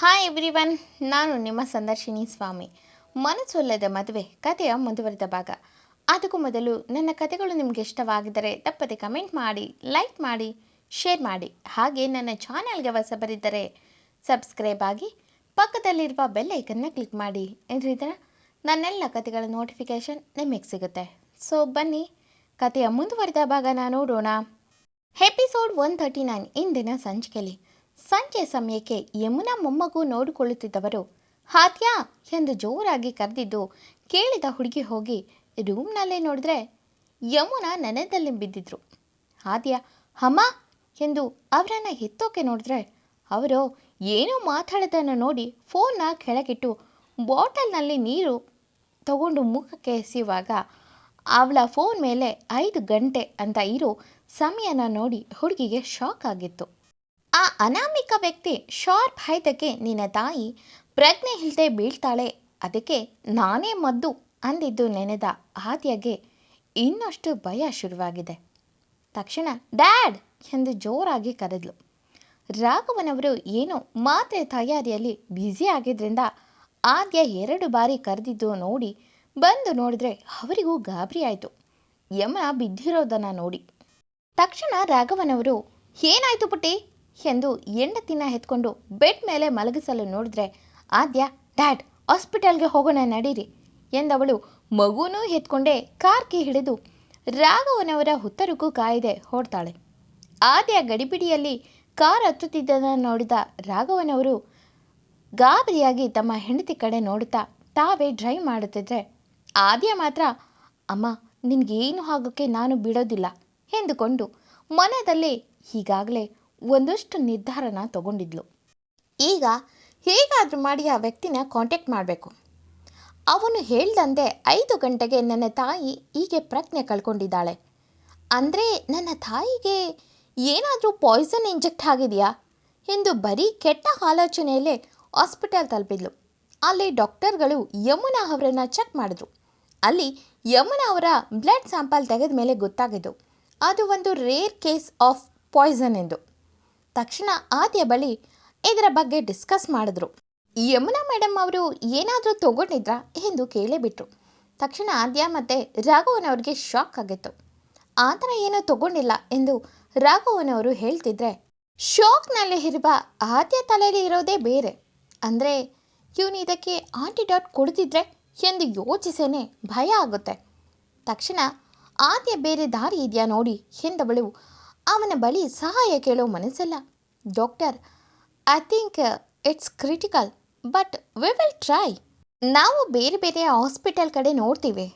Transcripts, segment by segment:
Hi everyone, ನಾನು ನಿಮ್ಮ ಸಂದರ್ಶಿನಿ ಸ್ವಾಮಿ. ಮನಸೊಲ್ಲದ ಮದುವೆ ಕಥೆಯ ಮುಂದುವರಿದ ಭಾಗ. ಅದಕ್ಕೂ ಮೊದಲು ನನ್ನ ಕಥೆಗಳು ನಿಮಗೆ ಇಷ್ಟವಾಗಿದ್ದರೆ ತಪ್ಪದೆ ಕಮೆಂಟ್ ಮಾಡಿ, ಲೈಕ್ ಮಾಡಿ, ಶೇರ್ ಮಾಡಿ. ಹಾಗೆ ನನ್ನ ಚಾನೆಲ್ಗೆ ಹೊಸಬರಿದ್ದರೆ ಸಬ್ಸ್ಕ್ರೈಬ್ ಆಗಿ ಪಕ್ಕದಲ್ಲಿರುವ ಬೆಲ್ ಐಕನ್ನ ಕ್ಲಿಕ್ ಮಾಡಿ. ಇದರಿಂದ ನನ್ನೆಲ್ಲ ಕಥೆಗಳ ನೋಟಿಫಿಕೇಷನ್ ನಿಮಗೆ ಸಿಗುತ್ತೆ. ಸೊ ಬನ್ನಿ, ಕಥೆಯ ಮುಂದುವರಿದ ಭಾಗನ ನೋಡೋಣ. ಎಪಿಸೋಡ್ 139. ಇಂದಿನ ಸಂಚಿಕೆಯಲ್ಲಿ ಸಂಜೆ ಸಮಯಕ್ಕೆ ಯಮುನಾ ಮೊಮ್ಮಗು ನೋಡಿಕೊಳ್ಳುತ್ತಿದ್ದವರು ಹಾದ್ಯಾ ಎಂದು ಜೋರಾಗಿ ಕರೆದಿದ್ದು ಕೇಳಿದ ಹುಡುಗಿ ಹೋಗಿ ರೂಮ್ನಲ್ಲೇ ನೋಡಿದ್ರೆ ಯಮುನಾ ನೆನೆದಲ್ಲಿ ಬಿದ್ದಿದ್ರು. ಹಾದ್ಯಾ ಅಮ್ಮ ಎಂದು ಅವರನ್ನು ಎತ್ತೋಕೆ ನೋಡಿದ್ರೆ ಅವರು ಏನೂ ಮಾತಾಡೋದನ್ನು ನೋಡಿ ಫೋನ್ನ ಕೆಳಗಿಟ್ಟು ಬಾಟಲ್ನಲ್ಲಿ ನೀರು ತಗೊಂಡು ಮುಖಕ್ಕೆ ಎಸೆಯುವಾಗ ಅವಳ ಫೋನ್ ಮೇಲೆ 5 ಗಂಟೆ ಅಂತ ಇರೋ ಸಮಯನ ನೋಡಿ ಹುಡುಗಿಗೆ ಶಾಕ್ ಆಗಿತ್ತು. ಆ ಅನಾಮಿಕ ವ್ಯಕ್ತಿ ಶಾರ್ಪ್ 5ಕ್ಕೆ ನಿನ್ನ ತಾಯಿ ಪ್ರಜ್ಞೆ ಇಲ್ಲದೆ ಬೀಳ್ತಾಳೆ, ಅದಕ್ಕೆ ನಾನೇ ಮದ್ದು ಅಂದಿದ್ದು ನೆನೆದ ಆದ್ಯಗೆ ಇನ್ನಷ್ಟು ಭಯ ಶುರುವಾಗಿದೆ. ತಕ್ಷಣ ಡ್ಯಾಡ್ ಎಂದು ಜೋರಾಗಿ ಕರೆದ್ಲು. ರಾಘವನವರು ಏನೋ ಮಾತ್ರೆ ತಯಾರಿಯಲ್ಲಿ ಬ್ಯುಸಿ ಆಗಿದ್ದರಿಂದ ಆದ್ಯ 2 ಬಾರಿ ಕರೆದಿದ್ದು ನೋಡಿ ಬಂದು ನೋಡಿದ್ರೆ ಅವರಿಗೂ ಗಾಬರಿ ಆಯಿತು ಯಮುನಾ ಬಿದ್ದಿರೋದನ್ನು ನೋಡಿ. ತಕ್ಷಣ ರಾಘವನವರು ಏನಾಯಿತು ಪುಟ್ಟಿ ಎಂದು ಹೆಂಡತಿನ ಎತ್ಕೊಂಡು ಬೆಡ್ ಮೇಲೆ ಮಲಗಿಸಲು ನೋಡಿದ್ರೆ ಆದ್ಯ ಡ್ಯಾಡ್ ಹಾಸ್ಪಿಟಲ್ಗೆ ಹೋಗೋಣ ನಡೀರಿ ಎಂದವಳು ಮಗುನೂ ಎತ್ಕೊಂಡೇ ಕಾರ್ಗೆ ಹಿಡಿದು ರಾಘವನವರ ಉತ್ತರಕ್ಕೂ ಕಾಯದೆ ಹೊಡ್ತಾಳೆ. ಆದ್ಯ ಗಡಿಬಿಡಿಯಲ್ಲಿ ಕಾರ್ ಹತ್ತುತ್ತಿದ್ದನ್ನು ನೋಡಿದ ರಾಘವನವರು ಗಾಬರಿಯಾಗಿ ತಮ್ಮ ಹೆಂಡತಿ ಕಡೆ ನೋಡುತ್ತಾ ತಾವೇ ಡ್ರೈವ್ ಮಾಡುತ್ತಿದ್ರೆ ಆದ್ಯ ಮಾತ್ರ ಅಮ್ಮ ನಿನಗೇನು ಆಗೋಕ್ಕೆ ನಾನು ಬಿಡೋದಿಲ್ಲ ಎಂದುಕೊಂಡು ಮನದಲ್ಲಿ ಈಗಾಗಲೇ ಒಂದಷ್ಟು ನಿರ್ಧಾರನ ತಗೊಂಡಿದ್ಲು. ಈಗ ಹೇಗಾದರೂ ಮಾಡಿ ಆ ವ್ಯಕ್ತಿನ ಕಾಂಟ್ಯಾಕ್ಟ್ ಮಾಡಬೇಕು. ಅವನು ಹೇಳ್ದಂತೆ 5 ಗಂಟೆಗೆ ನನ್ನ ತಾಯಿ ಹೀಗೆ ಪ್ರಜ್ಞೆ ಕಳ್ಕೊಂಡಿದ್ದಾಳೆ ಅಂದರೆ ನನ್ನ ತಾಯಿಗೆ ಏನಾದರೂ ಪಾಯ್ಸನ್ ಇಂಜೆಕ್ಟ್ ಆಗಿದೆಯಾ ಎಂದು ಬರೀ ಕೆಟ್ಟ ಆಲೋಚನೆಯಲ್ಲೇ ಹಾಸ್ಪಿಟಲ್ ತಲುಪಿದ್ಲು. ಅಲ್ಲಿ ಡಾಕ್ಟರ್ಗಳು ಯಮುನಾ ಅವರನ್ನು ಚೆಕ್ ಮಾಡಿದ್ರು. ಅಲ್ಲಿ ಯಮುನಾ ಅವರ ಬ್ಲಡ್ ಸ್ಯಾಂಪಲ್ ತೆಗೆದ ಮೇಲೆ ಗೊತ್ತಾಗಿದ್ದು ಅದು ಒಂದು ರೇರ್ ಕೇಸ್ ಆಫ್ ಪಾಯ್ಸನ್ ಎಂದು. ತಕ್ಷಣ ಆದ್ಯ ಬಳಿ ಇದರ ಬಗ್ಗೆ ಡಿಸ್ಕಸ್ ಮಾಡಿದ್ರು. ಯಮುನಾ ಮೇಡಮ್ ಅವರು ಏನಾದರೂ ತಗೊಂಡಿದ್ರಾ ಎಂದು ಕೇಳಿಬಿಟ್ರು. ತಕ್ಷಣ ಆದ್ಯ ಮತ್ತು ರಾಘವನವ್ರಿಗೆ ಶಾಕ್ ಆಗಿತ್ತು. ಆ ಥರ ಏನೂ ತಗೊಂಡಿಲ್ಲ ಎಂದು ರಾಘವನವರು ಹೇಳ್ತಿದ್ರೆ ಶಾಕ್ನಲ್ಲಿ ಇರುವ ಆದ್ಯ ತಲೆಯಲ್ಲಿ ಇರೋದೇ ಬೇರೆ. ಅಂದರೆ ಇವನು ಇದಕ್ಕೆ ಆಂಟಿಡಾಟ್ ಕೊಡ್ತಿದ್ರೆ ಎಂದು ಯೋಚಿಸೇನೆ ಭಯ ಆಗುತ್ತೆ. ತಕ್ಷಣ ಆದ್ಯ ಬೇರೆ ದಾರಿ ಇದೆಯಾ ನೋಡಿ ಎಂದವಳು ಅವನ ಬಳಿ ಸಹಾಯ ಕೇಳೋ ಮನಸ್ಸಲ್ಲ. Doctor I think it's critical but we will try. ನಾವು ಬೇರೆ ಬೇರೆ ಹಾಸ್ಪಿಟಲ್ ಕಡೆ ನೋಡ್ತೀವಿ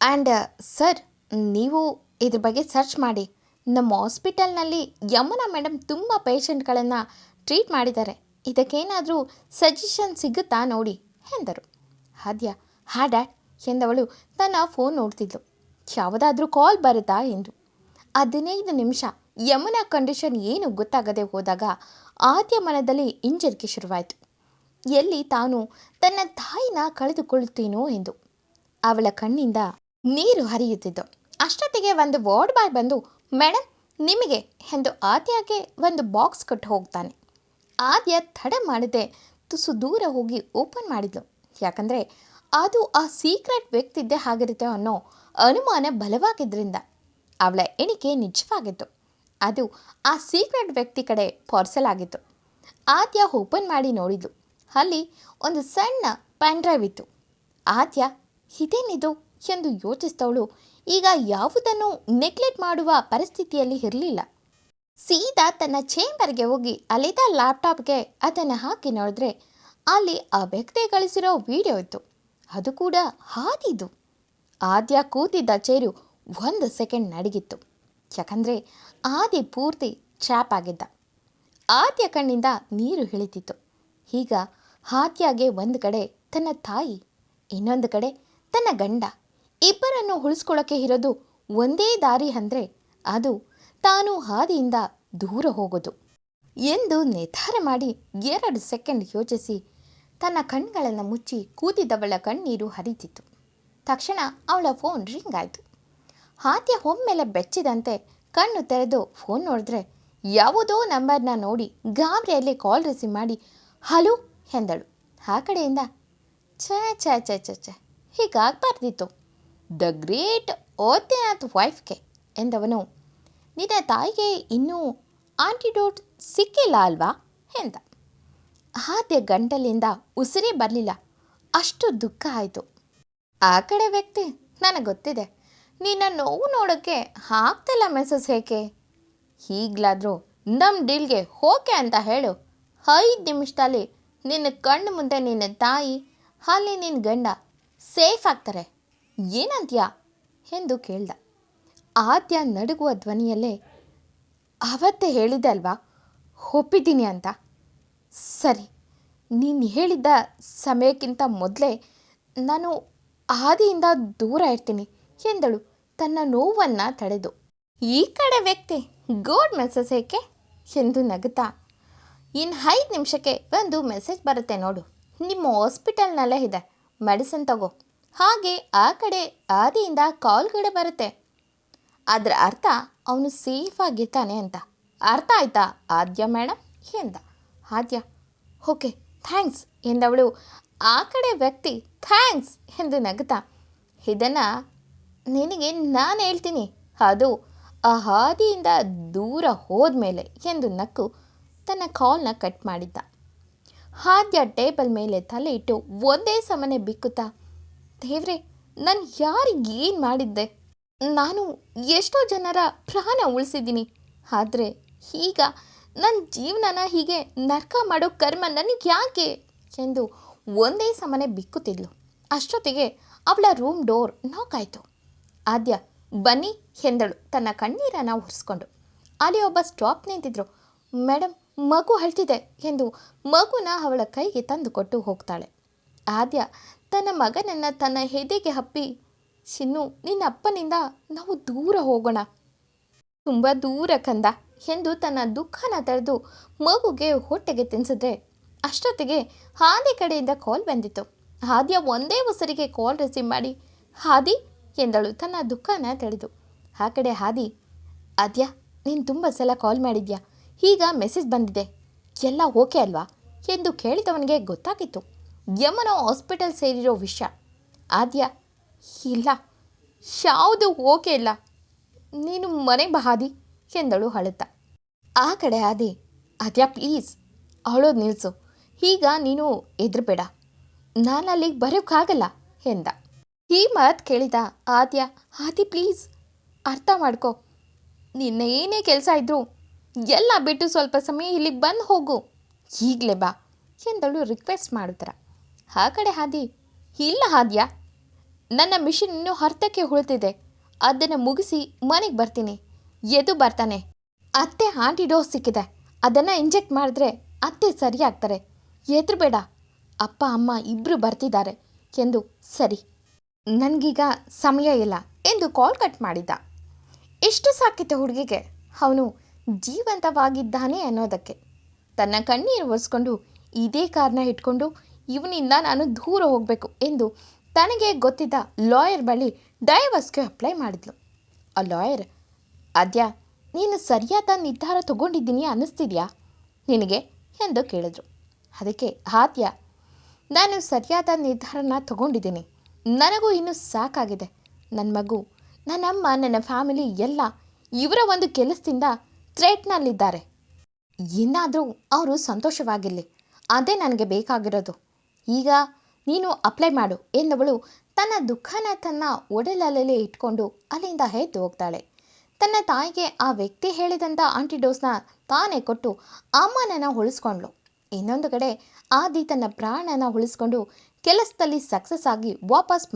ಆ್ಯಂಡ್ ಸರ್ ನೀವು ಇದ್ರ ಬಗ್ಗೆ ಸರ್ಚ್ ಮಾಡಿ. ನಮ್ಮ ಹಾಸ್ಪಿಟಲ್ನಲ್ಲಿ ಯಮುನಾ ಮೇಡಮ್ ತುಂಬ ಪೇಷಂಟ್ಗಳನ್ನು ಟ್ರೀಟ್ ಮಾಡಿದ್ದಾರೆ, ಇದಕ್ಕೇನಾದರೂ ಸಜೆಷನ್ ಸಿಗುತ್ತಾ ನೋಡಿ ಎಂದರು. ಆದ್ಯ ಹಾ ಡ್ಯಾಡ್ ಎಂದವಳು ತನ್ನ ಫೋನ್ ನೋಡ್ತಿದ್ಲು. ಯಾವುದಾದ್ರೂ ಕಾಲ್ ಬರುತ್ತಾ ಎಂದು. 15 ನಿಮಿಷ ಯಮುನಾ ಕಂಡೀಷನ್ ಏನು ಗೊತ್ತಾಗದೆ ಹೋದಾಗ ಆದ್ಯ ಮನದಲ್ಲಿ ಹಿಂಜರಿಕೆ ಶುರುವಾಯಿತು. ಎಲ್ಲಿ ತಾನು ತನ್ನ ತಾಯಿನ ಕಳೆದುಕೊಳ್ಳುತ್ತೇನೋ ಎಂದು. ಅವಳ ಕಣ್ಣಿಂದ ನೀರು ಹರಿಯುತ್ತಿದ್ದು. ಅಷ್ಟೊತ್ತಿಗೆ ಒಂದು ವಾರ್ಡ್ ಬಾಯ್ ಬಂದು ಮೇಡಮ್ ನಿಮಗೆ ಎಂದು ಆದ್ಯಗೆ ಒಂದು ಬಾಕ್ಸ್ ಕೊಟ್ಟು ಹೋಗ್ತಾನೆ. ಆದ್ಯ ತಡ ಮಾಡದೆ ತುಸು ದೂರ ಹೋಗಿ ಓಪನ್ ಮಾಡಿದ್ಲು. ಯಾಕಂದರೆ ಅದು ಆ ಸೀಕ್ರೆಟ್ ವ್ಯಕ್ತಿದ್ದೇ ಆಗಿರುತ್ತೆ ಅನ್ನೋ ಅನುಮಾನ ಬಲವಾಗಿದ್ದರಿಂದ ಅವಳ ಎಣಿಕೆ ನಿಜವಾಗಿತ್ತು. ಅದು ಆ ಸೀಕ್ರೆಟ್ ವ್ಯಕ್ತಿ ಕಡೆ ಪಾರ್ಸಲ್ ಆಗಿತ್ತು. ಆದ್ಯ ಓಪನ್ ಮಾಡಿ ನೋಡಿದ್ಲು. ಅಲ್ಲಿ ಒಂದು ಸಣ್ಣ ಪೆನ್ ಡ್ರೈವ್ ಇತ್ತು. ಆದ್ಯ ಇದೇನಿದು ಎಂದು ಯೋಚಿಸಿದವಳು ಈಗ ಯಾವುದನ್ನು ನೆಗ್ಲೆಕ್ಟ್ ಮಾಡುವ ಪರಿಸ್ಥಿತಿಯಲ್ಲಿ ಇರಲಿಲ್ಲ. ಸೀದಾ ತನ್ನ ಚೇಂಬರ್ಗೆ ಹೋಗಿ ಅಲ್ಲಿದ್ದ ಲ್ಯಾಪ್ಟಾಪ್ಗೆ ಅದನ್ನು ಹಾಕಿ ನೋಡಿದ್ರೆ ಅಲ್ಲಿ ಆ ವ್ಯಕ್ತಿ ಗಳಿಸಿರೋ ವಿಡಿಯೋ ಇತ್ತು. ಅದು ಕೂಡ ಹಾದಿದ್ದು. ಆದ್ಯ ಕೂತಿದ್ದ ಚೇರು 1 ಸೆಕೆಂಡ್ ನಡಗಿತ್ತು. ಯಾಕಂದರೆ ಆದಿ ಪೂರ್ತಿ ಟ್ರ್ಯಾಪ್ ಆಗಿದ್ದ. ಆದ್ಯ ಕಣ್ಣಿಂದ ನೀರು ಇಳಿತಿತ್ತು. ಈಗ ಆದ್ಯಗೆ ಒಂದು ಕಡೆ ತನ್ನ ತಾಯಿ, ಇನ್ನೊಂದು ಕಡೆ ತನ್ನ ಗಂಡ, ಇಬ್ಬರನ್ನು ಉಳಿಸ್ಕೊಳ್ಳೋಕ್ಕೆ ಇರೋದು ಒಂದೇ ದಾರಿ ಅಂದರೆ ಅದು ತಾನು ಹಾದಿಯಿಂದ ದೂರ ಹೋಗೋದು ಎಂದು ನಿರ್ಧಾರ ಮಾಡಿ 2 ಸೆಕೆಂಡ್ ಯೋಚಿಸಿ ತನ್ನ ಕಣ್ಗಳನ್ನು ಮುಚ್ಚಿ ಕೂತಿದ್ದವಳ ಕಣ್ಣೀರು ಹರಿತಿತ್ತು. ತಕ್ಷಣ ಅವಳ ಫೋನ್ ರಿಂಗ್ ಆಯಿತು. ಆದ್ಯ ಒಮ್ಮೆಲೆ ಬೆಚ್ಚಿದಂತೆ ಕಣ್ಣು ತೆರೆದು ಫೋನ್ ನೋಡಿದ್ರೆ ಯಾವುದೋ ನಂಬರ್ನ ನೋಡಿ ಗಾಬರಿಯಲ್ಲಿ ಕಾಲ್ ರಿಸೀವ್ ಮಾಡಿ ಹಲೋ ಎಂದಳು. ಆ ಕಡೆಯಿಂದ ಛೇ ಛೇ ಛೇ ಛೇ ಛೇ ಹೀಗಾಗಬಾರ್ದಿತ್ತು. ದ ಗ್ರೇಟ್ ಓದ್ಯನಾಥ್ ವೈಫ್ಗೆ ಎಂದವನು ನಿನ್ನ ತಾಯಿಗೆ ಇನ್ನೂ ಆಂಟಿಡೋಟ್ ಸಿಕ್ಕಿಲ್ಲ ಅಲ್ವಾ ಎಂದ. ಆದ್ಯ ಗಂಟಲಿಂದ ಉಸಿರೇ ಬರಲಿಲ್ಲ, ಅಷ್ಟು ದುಃಖ ಆಯಿತು. ಆ ಕಡೆ ವ್ಯಕ್ತಿ ನನಗೆ ಗೊತ್ತಿದೆ, ನಿನ್ನ ನೋವು ನೋಡೋಕ್ಕೆ ಆಗ್ತಿಲ್ಲ ಮೆಸೇಜ್ ಏಕೆ, ಈಗಲಾದರೂ ನಮ್ಮ ಡೀಲ್ಗೆ ಓಕೆ ಅಂತ ಹೇಳು. 5 ನಿಮಿಷದಲ್ಲಿ ನಿನ್ನ ಕಣ್ಣು ಮುಂದೆ ನಿನ್ನ ತಾಯಿ ಅಲ್ಲಿ ನಿನ್ನ ಗಂಡ ಸೇಫ್ ಆಗ್ತಾರೆ, ಏನಂತೀಯಾ ಎಂದು ಕೇಳ್ದ. ಆದ್ಯ ನಡುಗುವ ಧ್ವನಿಯಲ್ಲೇ ಅವತ್ತೇ ಹೇಳಿದ್ದೆ ಅಲ್ವಾ ಒಪ್ಪಿದ್ದೀನಿ ಅಂತ. ಸರಿ, ನೀನು ಹೇಳಿದ್ದ ಸಮಯಕ್ಕಿಂತ ಮೊದಲೇ ನಾನು ಆದಿಯಿಂದ ದೂರ ಇರ್ತೀನಿ ಎಂದಳು ತನ್ನ ನೋವನ್ನು ತಡೆದು. ಈ ಕಡೆ ವ್ಯಕ್ತಿ ಗೋಡ್ ಮೆಸೇಜ್ ಏಕೆ ಎಂದು ನಗುತ್ತಾ, ಇನ್ನು 5 ನಿಮಿಷಕ್ಕೆ ಒಂದು ಮೆಸೇಜ್ ಬರುತ್ತೆ ನೋಡು, ನಿಮ್ಮ ಹಾಸ್ಪಿಟಲ್ನಲ್ಲೇ ಇದೆ, ಮೆಡಿಸಿನ್ ತಗೋ. ಹಾಗೆ ಆ ಕಡೆ ಆದಿಯಿಂದ ಕಾಲ್ಗಡೆ ಬರುತ್ತೆ, ಅದರ ಅರ್ಥ ಅವನು ಸೇಫ್ ಆಗಿರ್ತಾನೆ ಅಂತ. ಅರ್ಥ ಆಯ್ತಾ ಆದ್ಯ ಮೇಡಮ್ ಎಂದ. ಆದ್ಯ ಓಕೆ ಥ್ಯಾಂಕ್ಸ್ ಎಂದವಳು. ಆ ಕಡೆ ವ್ಯಕ್ತಿ ಥ್ಯಾಂಕ್ಸ್ ಎಂದು ನಗುತ್ತಾ, ಇದನ್ನು ನಿನಗೆ ನಾನು ಹೇಳ್ತೀನಿ, ಅದು ಆ ಹಾದಿಯಿಂದ ದೂರ ಹೋದ್ಮೇಲೆ ಎಂದು ನಕ್ಕು ತನ್ನ ಕಾಲ್ನ ಕಟ್ ಮಾಡಿದ್ದ. ಆದ್ಯ ಟೇಬಲ್ ಮೇಲೆ ತಲೆ ಇಟ್ಟು ಒಂದೇ ಸಮನೆ ಬಿಕ್ಕುತ್ತಾ, ದೇವ್ರೆ, ನಾನು ಯಾರಿಗೆ ಏನು ಮಾಡಿದ್ದೆ, ನಾನು ಎಷ್ಟೋ ಜನರ ಪ್ರಾಣ ಉಳಿಸಿದ್ದೀನಿ, ಆದರೆ ಈಗ ನನ್ನ ಜೀವನನ ಹೀಗೆ ನರ್ಕ ಮಾಡೋ ಕರ್ಮ ನನಗೆ ಯಾಕೆ ಎಂದು ಒಂದೇ ಸಮನೆ ಬಿಕ್ಕುತ್ತಿದ್ಲು. ಅಷ್ಟೊತ್ತಿಗೆ ಅವಳ ರೂಮ್ ಡೋರ್ ನಾಕ್ ಆಯಿತು. ಆದ್ಯ ಬನ್ನಿ ಎಂದಳು ತನ್ನ ಕಣ್ಣೀರನ್ನು ಒರೆಸ್ಕೊಂಡು. ಅಲ್ಲಿ ಒಬ್ಬ ಸ್ಟಾಪ್ ನಿಂತಿದ್ರು. ಮೇಡಮ್, ಮಗು ಅಳ್ತಿದೆ ಎಂದು ಮಗುನ ಅವಳ ಕೈಗೆ ತಂದು ಕೊಟ್ಟು ಹೋಗ್ತಾಳೆ. ಆದ್ಯ ತನ್ನ ಮಗನನ್ನು ತನ್ನ ಎದೆಗೆ ಹಪ್ಪಿ, ಚಿನ್ನು, ನಿನ್ನ ಅಪ್ಪನಿಂದ ನಾವು ದೂರ ಹೋಗೋಣ, ತುಂಬ ದೂರ ಕಂದ ಎಂದು ತನ್ನ ದುಃಖನ ತಡೆದು ಮಗುಗೆ ಹೊಟ್ಟೆಗೆ ತಿನ್ಸಿದ್ರೆ ಅಷ್ಟೊತ್ತಿಗೆ ಹಾದಿ ಕಡೆಯಿಂದ ಕಾಲ್ ಬಂದಿತ್ತು. ಆದ್ಯ ಒಂದೇ ಉಸಿರಿಗೆ ಕಾಲ್ ರಿಸೀವ್ ಮಾಡಿ ಹಾದಿ ಎಂದಳು ತನ್ನ ದುಃಖನ ತಡೆದು. ಆ ಕಡೆ ಹಾದಿ, ಆದ್ಯ, ನೀನು ತುಂಬ ಸಲ ಕಾಲ್ ಮಾಡಿದ್ಯಾ, ಈಗ ಮೆಸೇಜ್ ಬಂದಿದೆ, ಎಲ್ಲ ಓಕೆ ಅಲ್ವಾ ಎಂದು ಕೇಳಿದವನಿಗೆ ಗೊತ್ತಾಗಿತ್ತು ಯಮನ ಹಾಸ್ಪಿಟಲ್ ಸೇರಿರೋ ವಿಷಯ. ಆದ್ಯ, ಇಲ್ಲ, ಯಾವುದು ಓಕೆ ಇಲ್ಲ, ನೀನು ಮನೆಗೆ ಬಾ ಹಾದಿ ಎಂದಳು ಅಳುತ್ತಾ. ಆ ಕಡೆ ಆದಿ, ಆದ್ಯ ಪ್ಲೀಸ್ ಅಳೋದು ನಿಲ್ಲಿಸು, ಈಗ ನೀನು ಹೆದರಬೇಡ, ನಾನು ಅಲ್ಲಿಗೆ ಬರೋಕ್ಕಾಗಲ್ಲ ಎಂದ. ಈ ಮಾತು ಕೇಳಿದ ಆದ್ಯ, ಆದಿ ಪ್ಲೀಸ್ ಅರ್ಥ ಮಾಡ್ಕೊ, ನಿನ್ನ ಏನೇ ಕೆಲಸ ಇದ್ದರೂ ಎಲ್ಲ ಬಿಟ್ಟು ಸ್ವಲ್ಪ ಸಮಯ ಇಲ್ಲಿಗೆ ಬಂದು ಹೋಗು, ಈಗಲೇ ಬಾ ಎಂದಳು ರಿಕ್ವೆಸ್ಟ್ ಮಾಡಿದ್ರ. ಆ ಕಡೆ ಆದಿ, ಇಲ್ಲ ಆದ್ಯ, ನನ್ನ ಮಿಷನ್ ಇನ್ನೂ ಅರ್ಧಕ್ಕೆ ಉಳಿದಿದೆ, ಅದನ್ನು ಮುಗಿಸಿ ಮನೆಗೆ ಬರ್ತೀನಿ, ಎದು ಬರ್ತಾನೆ, ಅತ್ತೆ ಆಂಟಿಡೋಸ್ ಸಿಕ್ಕಿದೆ, ಅದನ್ನು ಇಂಜೆಕ್ಟ್ ಮಾಡಿದ್ರೆ ಅತ್ತೆ ಸರಿಯಾಗ್ತಾರೆ, ಹೆದರಬೇಡ, ಅಪ್ಪ ಅಮ್ಮ ಇಬ್ಬರು ಬರ್ತಿದ್ದಾರೆ ಎಂದು. ಸರಿ, ನನಗೀಗ ಸಮಯ ಇಲ್ಲ ಎಂದು ಕಾಲ್ ಕಟ್ ಮಾಡಿದ್ದ. ಎಷ್ಟು ಸಾಕಿತ್ತು ಹುಡುಗಿಗೆ ಅವನು ಜೀವಂತವಾಗಿದ್ದಾನೆ ಅನ್ನೋದಕ್ಕೆ. ತನ್ನ ಕಣ್ಣೀರು ಒರೆಸ್ಕೊಂಡು ಇದೇ ಕಾರಣ ಇಟ್ಕೊಂಡು ಇವನಿಂದ ನಾನು ದೂರ ಹೋಗಬೇಕು ಎಂದು ತನಗೆ ಗೊತ್ತಿದ್ದ ಲಾಯರ್ ಬಳಿ ಡೈವರ್ಸ್ಗೆ ಅಪ್ಲೈ ಮಾಡಿದ್ಲು. ಆ ಲಾಯರ್, ಆದ್ಯ, ನೀನು ಸರಿಯಾದ ನಿರ್ಧಾರ ತಗೊಂಡಿದ್ದೀನಿ ಅನ್ನಿಸ್ತಿದ್ಯಾ ನಿನಗೆ ಎಂದು ಕೇಳಿದ್ರು. ಅದಕ್ಕೆ ಆದ್ಯ, ನಾನು ಸರಿಯಾದ ನಿರ್ಧಾರನ ತಗೊಂಡಿದ್ದೀನಿ, ನನಗೂ ಇನ್ನೂ ಸಾಕಾಗಿದೆ, ನನ್ನ ಮಗು, ನನ್ನಮ್ಮ, ನನ್ನ ಫ್ಯಾಮಿಲಿ ಎಲ್ಲ ಇವರ ಒಂದು ಕೆಲಸದಿಂದ ಥ್ರೆಟ್ನಲ್ಲಿದ್ದಾರೆ, ಏನಾದರೂ ಅವರು ಸಂತೋಷವಾಗಿರಲಿ, ಅದೇ ನನಗೆ ಬೇಕಾಗಿರೋದು, ಈಗ ನೀನು ಅಪ್ಲೈ ಮಾಡು ಎಂದವಳು ತನ್ನ ದುಃಖನ ತನ್ನ ಒಡಲಲ್ಲೇ ಇಟ್ಕೊಂಡು ಅಲ್ಲಿಂದ ಎದ್ದು ಹೋಗ್ತಾಳೆ. ತನ್ನ ತಾಯಿಗೆ ಆ ವ್ಯಕ್ತಿ ಹೇಳಿದಂಥ ಆಂಟಿಡೋಸ್ನ ತಾನೇ ಕೊಟ್ಟು ಅಮ್ಮನನ್ನು ಉಳಿಸ್ಕೊಂಡ್ಳು. ಇನ್ನೊಂದು ಕಡೆ ಆದಿ ತನ್ನ ಪ್ರಾಣನ ಉಳಿಸ್ಕೊಂಡು ಕೆಲಸದಲ್ಲಿ ಸಕ್ಸಸ್ ಆಗಿ ವಾಪಸ್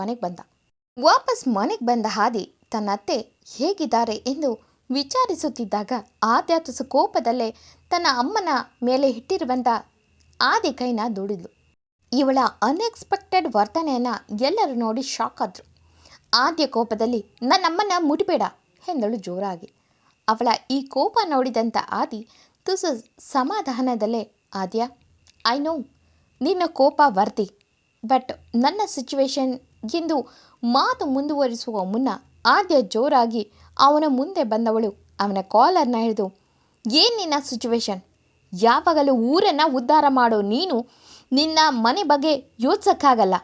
ಮನೆಗೆ ಬಂದ ಆದಿ ತನ್ನ ಅತ್ತೆ ಹೇಗಿದ್ದಾರೆ ಎಂದು ವಿಚಾರಿಸುತ್ತಿದ್ದಾಗ ಆದ್ಯ ತುಸು ಕೋಪದಲ್ಲೇ ತನ್ನ ಅಮ್ಮನ ಮೇಲೆ ಇಟ್ಟಿರುವಂಥ ಆದಿ ಕೈನ ದೂಡಿದ್ಲು. ಇವಳ ಅನ್ಎಕ್ಸ್ಪೆಕ್ಟೆಡ್ ವರ್ತನೆಯನ್ನು ಎಲ್ಲರೂ ನೋಡಿ ಶಾಕ್ ಆದರು. ಆದ್ಯ ಕೋಪದಲ್ಲಿ ನನ್ನಮ್ಮನ ಮುಟ್ಬೇಡ ಎಂದಳು ಜೋರಾಗಿ. ಅವಳ ಈ ಕೋಪ ನೋಡಿದಂಥ ಆದಿ ತುಸು ಸಮಾಧಾನದಲ್ಲೇ, ಆದ್ಯ, ಐ ನೋ ನಿನ್ನ ಕೋಪ ವರ್ತಿ, ಬಟ್ ನನ್ನ ಸಿಚುವೇಶನ್ ಎಂದು ಮಾತು ಮುಂದುವರಿಸುವ ಮುನ್ನ ಆದ್ಯ ಜೋರಾಗಿ ಅವನ ಮುಂದೆ ಬಂದವಳು ಅವನ ಕಾಲರ್ನ ಹಿಡಿದು, ಏನು ನಿನ್ನ ಸಿಚುವೇಶನ್? ಯಾವಾಗಲೂ ಊರನ್ನು ಉದ್ಧಾರ ಮಾಡೋ ನೀನು ನಿನ್ನ ಮನೆ ಬಗ್ಗೆ ಯೋಚಿಸೋಕ್ಕಾಗಲ್ಲ.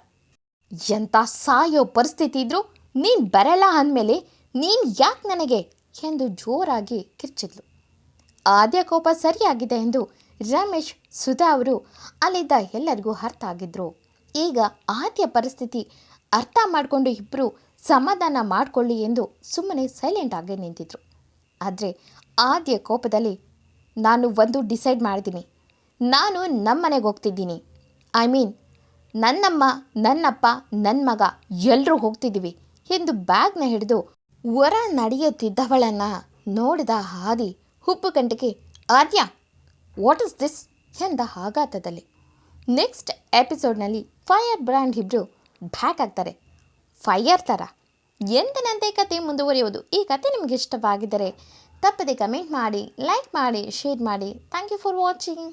ಎಂಥ ಸಾಯೋ ಪರಿಸ್ಥಿತಿ ಇದ್ದರೂ ನೀನು ಬರಲ್ಲ ಅಂದಮೇಲೆ ನೀನು ಯಾಕೆ ನನಗೆ ಎಂದು ಜೋರಾಗಿ ಕಿರ್ಚಿದ್ಲು. ಆದ್ಯ ಕೋಪ ಸರಿಯಾಗಿದೆ ಎಂದು ರಮೇಶ್ ಸುಧಾ ಅವರು ಅಲ್ಲಿದ್ದ ಎಲ್ಲರಿಗೂ ಅರ್ಥ ಆಗಿದ್ರು. ಈಗ ಆದ್ಯ ಪರಿಸ್ಥಿತಿ ಅರ್ಥ ಮಾಡಿಕೊಂಡು ಇಬ್ಬರು ಸಮಾಧಾನ ಮಾಡಿಕೊಳ್ಳಿ ಎಂದು ಸುಮ್ಮನೆ ಸೈಲೆಂಟ್ ಆಗಿ ನಿಂತಿದ್ರು. ಆದರೆ ಆದ್ಯ ಕೋಪದಲ್ಲಿ ನಾನು ಒಂದು ಡಿಸೈಡ್ ಮಾಡಿದ್ದೀನಿ, ನಾನು ನಮ್ಮನೆಗೆ ಹೋಗ್ತಿದ್ದೀನಿ. ನನ್ನಮ್ಮ, ನನ್ನಪ್ಪ, ನನ್ನ ಮಗ ಎಲ್ಲರೂ ಹೋಗ್ತಿದ್ದೀವಿ ಎಂದು ಬ್ಯಾಗ್ನ ಹಿಡಿದು ಹೊರ ನಡೆಯುತ್ತಿದ್ದವಳನ್ನು ನೋಡಿದ ಆದಿ ಹುಬ್ಬು ಗಂಟೆಗೆ ಆದ್ಯ ವಾಟ್ ಇಸ್ ದಿಸ್ ಎಂದ ಆಘಾತದಲ್ಲಿ. ನೆಕ್ಸ್ಟ್ ಎಪಿಸೋಡ್ನಲ್ಲಿ ಫೈರ್ ಬ್ರ್ಯಾಂಡ್ ಇಬ್ಬರು ಬ್ಯಾಕ್ ಆಗ್ತಾರೆ. ಫೈರ್ ಥರ ಎಂದಿನಂತೆ ಕತೆ ಮುಂದುವರಿಯುವುದು. ಈ ಕತೆ ನಿಮಗೆ ಇಷ್ಟವಾಗಿದ್ದರೆ ತಪ್ಪದೆ ಕಮೆಂಟ್ ಮಾಡಿ, ಲೈಕ್ ಮಾಡಿ, ಶೇರ್ ಮಾಡಿ. Thank you for watching.